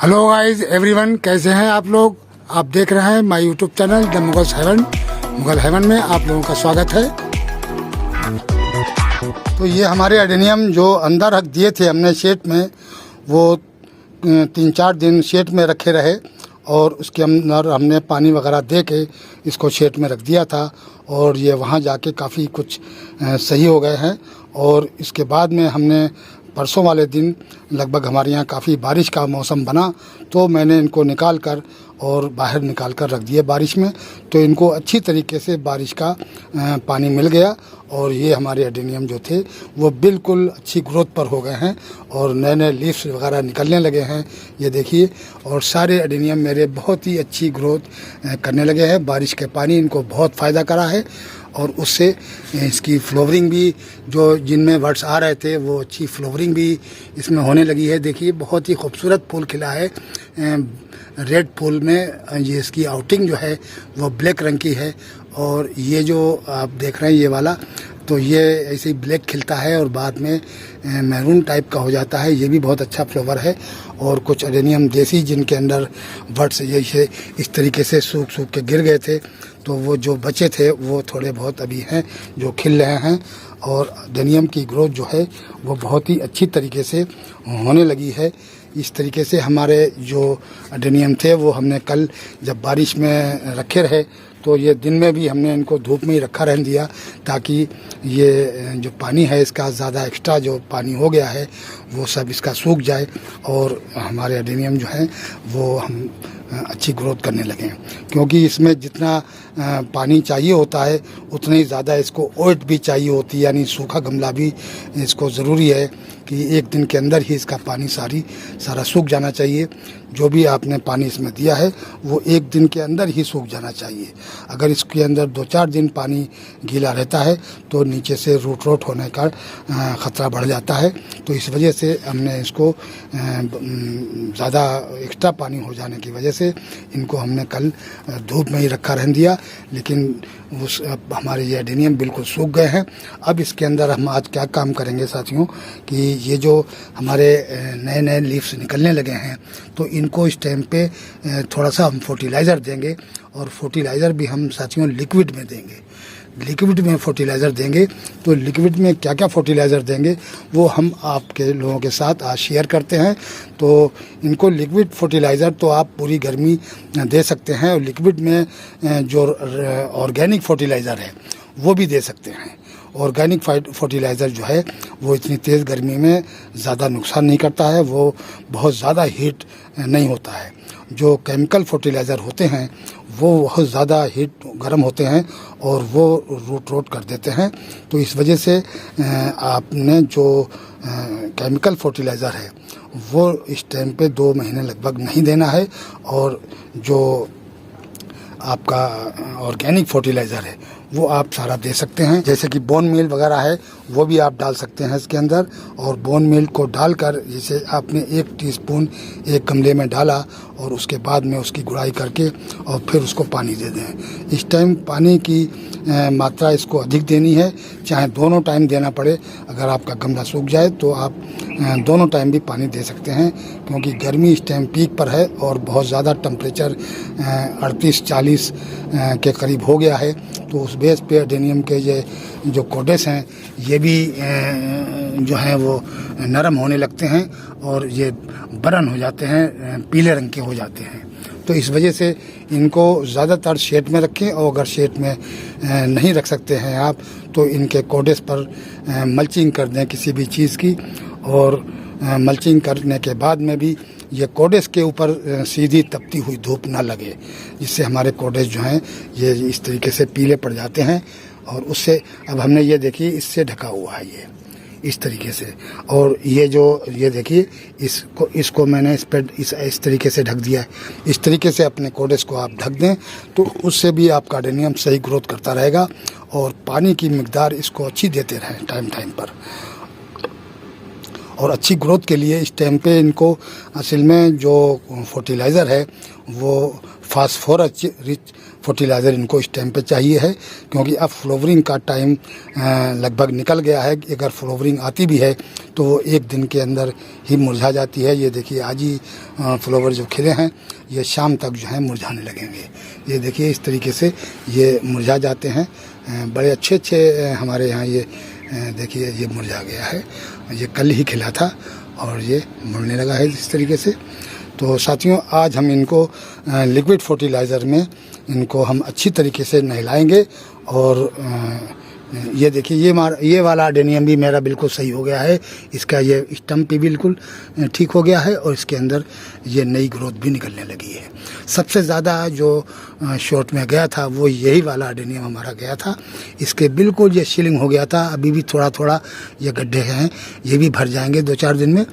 Hello guys everyone, कैसे हैं आप लोग। आप देख रहे हैं my YouTube channel the Mughal heaven में आप लोगों का स्वागत है। तो ये हमारे एडेनियम जो अंदर रख दिए थे हमने शेड में, वो 3-4 दिन शेड में रखे रहे और उसके अंदर हमने पानी वगैरह दे के इसको शेड में रख दिया था और ये वहाँ जाके काफ़ी कुछ सही हो गए हैं। और इसके बाद में हमने परसों वाले दिन लगभग हमारे यहाँ काफ़ी बारिश का मौसम बना, तो मैंने इनको निकाल कर और बाहर निकाल कर रख दिए बारिश में, तो इनको अच्छी तरीके से बारिश का पानी मिल गया और ये हमारे एडेनियम जो थे वो बिल्कुल अच्छी ग्रोथ पर हो गए हैं और नए नए लीव्स वगैरह निकलने लगे हैं, ये देखिए। और सारे एडेनियम मेरे बहुत ही अच्छी ग्रोथ करने लगे हैं। बारिश के पानी इनको बहुत फ़ायदा करा है और उससे इसकी फ्लावरिंग भी, जो जिनमें वर्ड्स आ रहे थे वो अच्छी फ्लावरिंग भी इसमें होने लगी है। देखिए बहुत ही खूबसूरत फूल खिला है। रेड फूल में ये इसकी आउटिंग जो है वो ब्लैक रंग की है और ये जो आप देख रहे हैं ये वाला, तो ये ऐसे ही ब्लैक खिलता है और बाद में मैरून टाइप का हो जाता है। ये भी बहुत अच्छा फ्लावर है। और कुछ एडेनियम देसी जिनके अंदर बड्स जैसे इस तरीके से सूख के गिर गए थे, तो वो जो बचे थे वो थोड़े बहुत अभी हैं जो खिल रहे हैं और एडेनियम की ग्रोथ जो है वो बहुत ही अच्छी तरीके से होने लगी है। इस तरीके से हमारे जो एडेनियम थे वो हमने कल जब बारिश में रखे रहे तो ये दिन में भी हमने इनको धूप में ही रखा रहने दिया, ताकि ये जो पानी है इसका ज़्यादा एक्स्ट्रा जो पानी हो गया है वो सब इसका सूख जाए और हमारे एडेनियम जो है वो हम अच्छी ग्रोथ करने लगे। क्योंकि इसमें जितना पानी चाहिए होता है उतना ही ज़्यादा इसको ओट भी चाहिए होती है, यानी सूखा गमला भी इसको ज़रूरी है कि एक दिन के अंदर ही इसका पानी सारा सूख जाना चाहिए। जो भी आपने पानी इसमें दिया है वो एक दिन के अंदर ही सूख जाना चाहिए। अगर इसके अंदर 2-4 दिन पानी गीला रहता है तो नीचे से रूट रोट होने का ख़तरा बढ़ जाता है। तो इस वजह से हमने इसको ज़्यादा एक्स्ट्रा पानी हो जाने की वजह से इनको हमने कल धूप में ही रखा रहने दिया। लेकिन अब हमारे ये एडेनियम बिल्कुल सूख गए हैं। अब इसके अंदर हम आज क्या काम करेंगे साथियों कि ये जो हमारे नए नए लीव्स निकलने लगे हैं तो इनको इस टाइम पे थोड़ा सा हम फर्टिलाइज़र देंगे और फर्टिलाइज़र भी हम साथियों लिक्विड में देंगे। लिक्विड में फर्टिलाइज़र देंगे तो लिक्विड में क्या क्या फर्टिलाइज़र देंगे वो हम आपके लोगों के साथ आज शेयर करते हैं। तो इनको लिक्विड फर्टिलाइज़र तो आप पूरी गर्मी दे सकते हैं और लिक्विड में जो ऑर्गेनिक फर्टिलाइज़र है वो भी दे सकते हैं। ऑर्गेनिक फर्टिलाइज़र जो है वो इतनी तेज़ गर्मी में ज़्यादा नुकसान नहीं करता है, वो बहुत ज़्यादा हीट नहीं होता है। जो केमिकल फर्टिलाइज़र होते हैं वो बहुत ज़्यादा हीट गर्म होते हैं और वो रूट रोट कर देते हैं। तो इस वजह से आपने जो केमिकल फर्टिलाइज़र है वो इस टाइम पे 2 महीने लगभग नहीं देना है। और जो आपका ऑर्गेनिक फर्टिलाइज़र है वो आप सारा दे सकते हैं। जैसे कि बोन मील वगैरह है वो भी आप डाल सकते हैं इसके अंदर। और बोन मील को डालकर जैसे आपने 1 टीस्पून एक गमले में डाला और उसके बाद में उसकी गुड़ाई करके और फिर उसको पानी दे दें। इस टाइम पानी की मात्रा इसको अधिक देनी है, चाहे दोनों टाइम देना पड़े। अगर आपका गमला सूख जाए तो आप दोनों टाइम भी पानी दे सकते हैं, क्योंकि गर्मी इस टाइम पीक पर है और बहुत ज़्यादा टेम्परेचर 38-40 के करीब हो गया है। तो उस बेस पे एडेनियम के ये जो कोडेस हैं ये भी जो हैं वो नरम होने लगते हैं और ये बरन हो जाते हैं, पीले रंग के हो जाते हैं। तो इस वजह से इनको ज़्यादातर शेड में रखें और अगर शेड में नहीं रख सकते हैं आप तो इनके कोडेस पर मल्चिंग कर दें किसी भी चीज़ की। और मल्चिंग करने के बाद में भी ये कोडेस के ऊपर सीधी तपती हुई धूप ना लगे, जिससे हमारे कोडेस जो हैं ये इस तरीके से पीले पड़ जाते हैं। और उससे अब हमने ये देखिए इससे ढका हुआ है ये इस तरीके से। और ये जो ये देखिए इसको मैंने इस तरीके से ढक दिया है। इस तरीके से अपने कोडेस को आप ढक दें तो उससे भी आपका एडेनियम सही ग्रोथ करता रहेगा। और पानी की मिकदार इसको अच्छी देते रहें टाइम पर। और अच्छी ग्रोथ के लिए इस टाइम पे इनको असल में जो फर्टिलाइज़र है वो फास्फोरस रिच फर्टिलाइज़र इनको इस टाइम पे चाहिए है, क्योंकि अब फ्लावरिंग का टाइम लगभग निकल गया है। अगर फ्लावरिंग आती भी है तो वो एक दिन के अंदर ही मुरझा जाती है। ये देखिए आज ही फ्लावर जो खिले हैं ये शाम तक जो है मुरझाने लगेंगे। ये देखिए इस तरीके से ये मुरझा जाते हैं। बड़े अच्छे अच्छे हमारे यहाँ ये देखिए ये मुरझा गया है। ये कल ही खिला था और ये मुड़ने लगा है इस तरीके से। तो साथियों आज हम इनको लिक्विड फर्टिलाइज़र में इनको हम अच्छी तरीके से नहलाएंगे। और ये देखिए ये वाला अडेनियम भी मेरा बिल्कुल सही हो गया है। इसका ये स्टम्प भी बिल्कुल ठीक हो गया है और इसके अंदर ये नई ग्रोथ भी निकलने लगी है। सबसे ज़्यादा जो शॉर्ट में गया था वो यही वाला अडेनियम हमारा गया था। इसके बिल्कुल ये शीलिंग हो गया था। अभी भी थोड़ा थोड़ा ये गड्ढे हैं, ये भी भर जाएंगे 2-4 दिन में।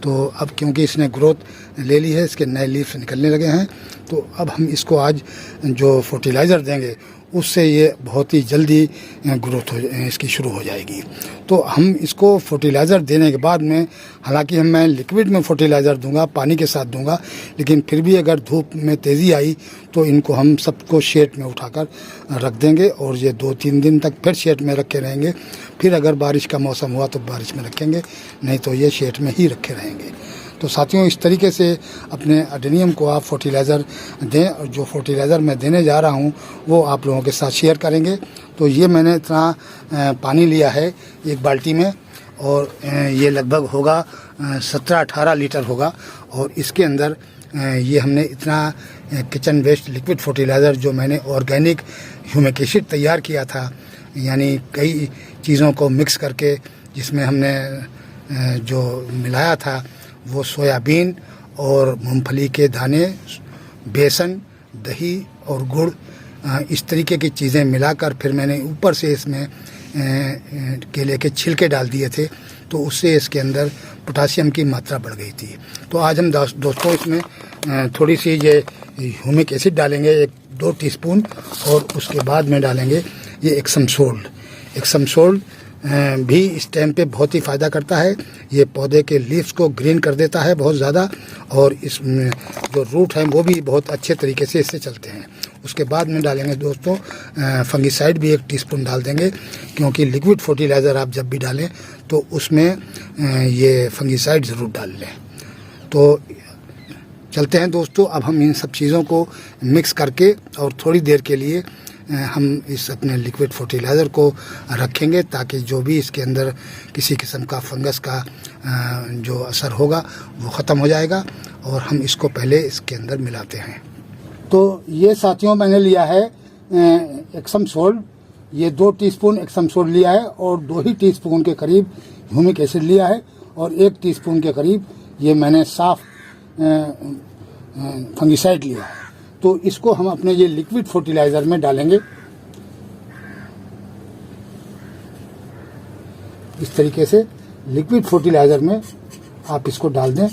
तो अब क्योंकि इसने ग्रोथ ले ली है, इसके नए लीव्स निकलने लगे हैं, तो अब हम इसको आज जो फर्टिलाइज़र देंगे उससे ये बहुत ही जल्दी ग्रोथ इसकी शुरू हो जाएगी। तो हम इसको फर्टिलाइज़र देने के बाद में, हालांकि मैं लिक्विड में फर्टिलाइज़र दूंगा, पानी के साथ दूंगा, लेकिन फिर भी अगर धूप में तेज़ी आई तो इनको हम सबको शेड में उठाकर रख देंगे और ये 2-3 दिन तक फिर शेड में रखे रहेंगे। फिर अगर बारिश का मौसम हुआ तो बारिश में रखेंगे, नहीं तो ये शेड में ही रखे रहेंगे। तो साथियों इस तरीके से अपने अडेनियम को आप फर्टिलाइज़र दें। और जो फर्टिलाइज़र मैं देने जा रहा हूँ वो आप लोगों के साथ शेयर करेंगे। तो ये मैंने इतना पानी लिया है एक बाल्टी में और ये लगभग होगा 17-18 लीटर होगा। और इसके अंदर ये हमने इतना किचन वेस्ट लिक्विड फर्टिलाइज़र जो मैंने ऑर्गेनिक ह्यूमिक एसिड तैयार किया था, यानी कई चीज़ों को मिक्स करके जिसमें हमने जो मिलाया था वो सोयाबीन और मूंगफली के दाने, बेसन, दही और गुड़, इस तरीके की चीज़ें मिलाकर फिर मैंने ऊपर से इसमें केले के छिलके डाल दिए थे, तो उससे इसके अंदर पोटासियम की मात्रा बढ़ गई थी। तो आज हम दोस्तों इसमें थोड़ी सी ये ह्यूमिक एसिड डालेंगे, 1-2 टीस्पून, और उसके बाद में डालेंगे ये एक्सम सोल्ट भी इस टाइम पे बहुत ही फ़ायदा करता है। ये पौधे के लीव्स को ग्रीन कर देता है बहुत ज़्यादा, और इसमें जो रूट हैं वो भी बहुत अच्छे तरीके से इससे चलते हैं। उसके बाद में डालेंगे दोस्तों फंगिसाइड भी 1 टीस्पून डाल देंगे, क्योंकि लिक्विड फर्टिलाइज़र आप जब भी डालें तो उसमें ये फंगिसाइड ज़रूर डाल लें। तो चलते हैं दोस्तों, अब हम इन सब चीज़ों को मिक्स करके और थोड़ी देर के लिए हम इस अपने लिक्विड फर्टिलाइज़र को रखेंगे, ताकि जो भी इसके अंदर किसी किस्म का फंगस का जो असर होगा वो ख़त्म हो जाएगा। और हम इसको पहले इसके अंदर मिलाते हैं। तो ये साथियों मैंने लिया है एक्सम सोल्ट, ये 2 टीस्पून एक्सम सोल्ट लिया है और 2 ही टीस्पून के करीब ह्यूमिक एसिड लिया है और 1 टीस्पून के करीब ये मैंने साफ फंगिसाइड लिया है। तो इसको हम अपने ये लिक्विड फर्टिलाइज़र में डालेंगे इस तरीके से। लिक्विड फर्टिलाइज़र में आप इसको डाल दें।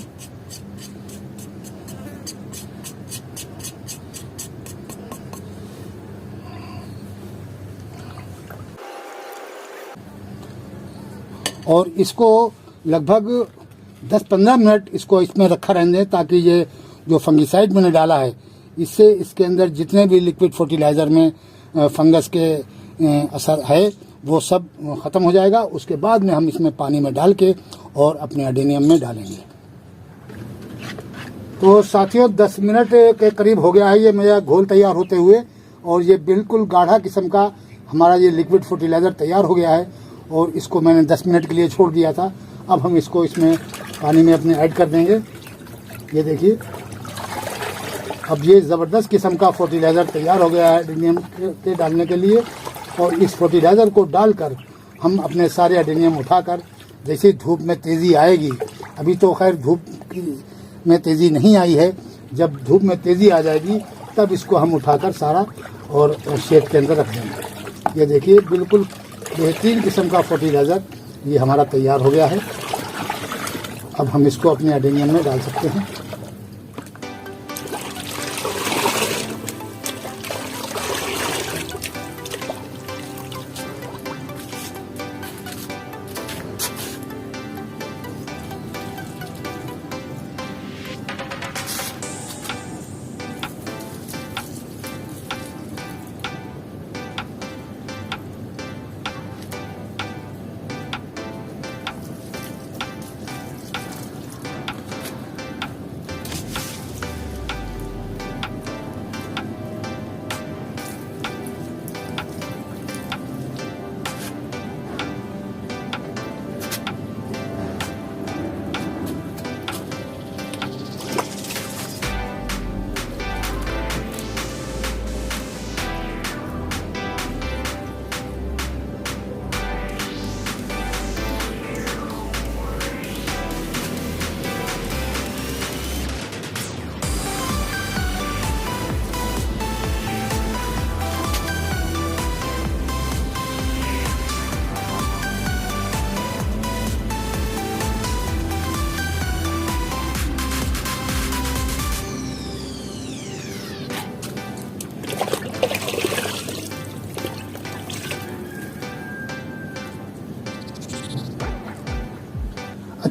और इसको लगभग 10-15 मिनट इसको इसमें रखा रहने दें, ताकि ये जो फंगिसाइड मैंने डाला है इससे इसके अंदर जितने भी लिक्विड फर्टिलाइज़र में फंगस के असर है वो सब ख़त्म हो जाएगा। उसके बाद में हम इसमें पानी में डाल के और अपने अडेनियम में डालेंगे। तो साथियों 10 मिनट के करीब हो गया है ये मेरा घोल तैयार होते हुए, और ये बिल्कुल गाढ़ा किस्म का हमारा ये लिक्विड फर्टिलाइज़र तैयार हो गया है। और इसको मैंने 10 मिनट के लिए छोड़ दिया था। अब हम इसको इसमें पानी में अपने ऐड कर देंगे। ये देखिए अब ये ज़बरदस्त किस्म का फर्टिलाइज़र तैयार हो गया है अडेनियम के डालने के लिए। और इस फर्टिलाइज़र को डालकर हम अपने सारे अडेनियम उठाकर, जैसे धूप में तेज़ी आएगी, अभी तो खैर धूप में तेज़ी नहीं आई है, जब धूप में तेज़ी आ जाएगी तब इसको हम उठाकर सारा और शेड के अंदर रख देंगे। ये देखिए बिल्कुल बेहतरीन किस्म का फर्टिलाइज़र ये हमारा तैयार हो गया है। अब हम इसको अपने अडेनियम में डाल सकते हैं।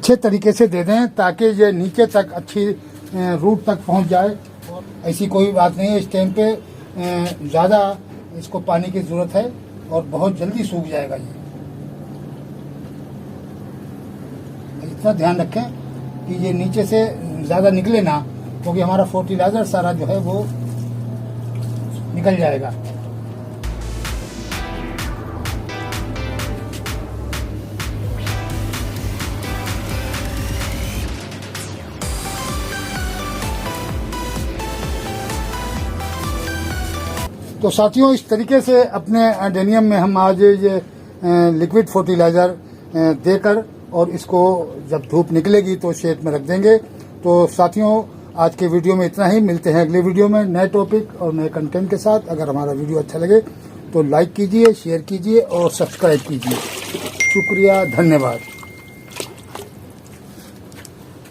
अच्छे तरीके से दे दें ताकि ये नीचे तक अच्छी रूट तक पहुंच जाए। और ऐसी कोई बात नहीं है, इस टाइम पे ज़्यादा इसको पानी की ज़रूरत है और बहुत जल्दी सूख जाएगा ये। इतना ध्यान रखें कि ये नीचे से ज़्यादा निकले ना, क्योंकि हमारा फर्टिलाइज़र सारा जो है वो निकल जाएगा। तो साथियों, इस तरीके से अपने एडेनियम में हम आज ये लिक्विड फर्टिलाइज़र देकर और इसको जब धूप निकलेगी तो शेड में रख देंगे। तो साथियों, आज के वीडियो में इतना ही। मिलते हैं अगले वीडियो में नए टॉपिक और नए कंटेंट के साथ। अगर हमारा वीडियो अच्छा लगे तो लाइक कीजिए, शेयर कीजिए और सब्सक्राइब कीजिए। शुक्रिया, धन्यवाद।